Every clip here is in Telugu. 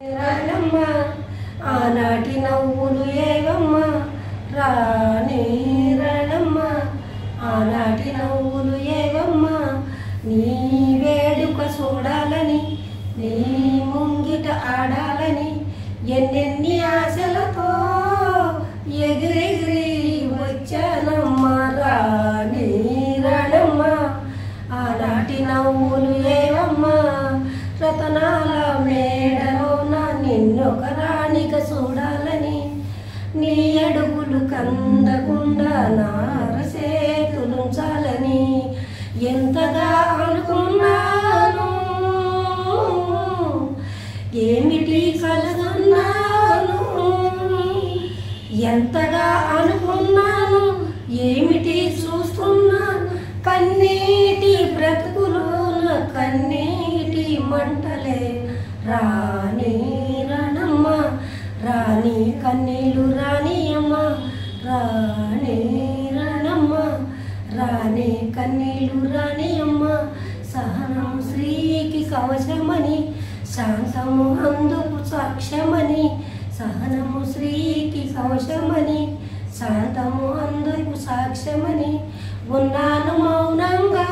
రానమ్మ ఆనాటి నవ్వులు ఏవమ్మ రాణి రానమ్మ ఆనాటి నవ్వులు ఏవమ్మ నీ వేడుక చూడాలని నీ ముంగిట ఆడాలని ఎన్నెన్ని ఆశలతో ఎగిరెగిరి వచ్చానమ్మ రాణి రానమ్మ ఆనాటి నవ్వులు ఏవమ్మ రతనాల మేడలోన నిన్నొక రాణిగా చూడాలని నీ అడుగులు కందకుండా నారసేతులుంచాలని ఎంతగా అనుకున్నాను ఏమిటి కలగన్నాను ఎంతగా అనుకున్నాను ఏమిటి చూస్తున్నాను కన్నీటి బ్రతుకులోన కన్నీటి మంటలే రాణి రానమ్మ రాణి కన్నీళ్ళు రాణియమ్మ రాణి రానమ్మ రాణి కన్నీళ్ళు రాణియమ్మ సహనం శ్రీకి కవచమని శాంతము అందుకు సాక్ష్యమని సహనము శ్రీకి కవచమని శాంతము అందుకు సాక్ష్యమని ఉన్నాను మౌనంగా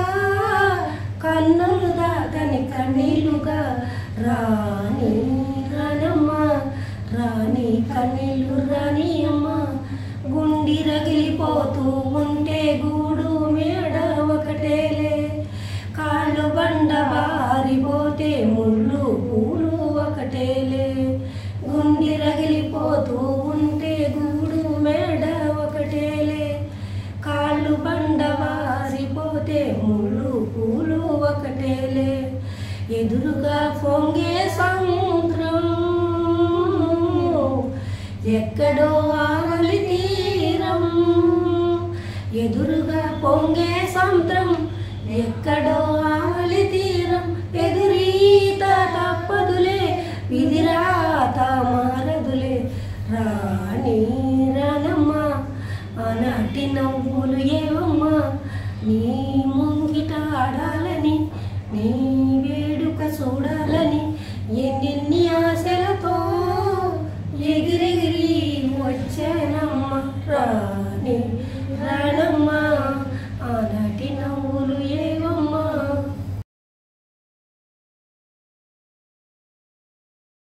కన్నులు దాగని కన్నీళ్ళుగా రాణి రానమ్మ రాణి కన్నీళ్ళు రాణియమ్మ గుండి రగిలిపోతూ ఉంటే గూడు మేడ ఒకటేలే కాళ్ళు బండ బారిపోతే ముళ్ళు పూలు ఒకటేలే గుండి రగిలిపోతూ ఉంటే గూడు మేడ ఒకటేలే కాళ్ళు బండ బారిపోతే ముళ్ళు పూలు ఒకటేలే ఎదురుగా పొంగే సముద్రం ఎక్కడో ఆరలి తీరం ఎదురుగా పొంగే సముద్రం ఎక్కడో ఆరలి తీరం ఎదురీత తప్పదులే విధిరాత మారదులే రాణి రానమ్మ ఆనాటి నవ్వులు ఏవమ్మ నీ ముంగిట ఆడాలని నీ వేడుక చూడాలని ఎన్నెన్ని ఆశలతో ఎగిరెగిరి వచ్చానా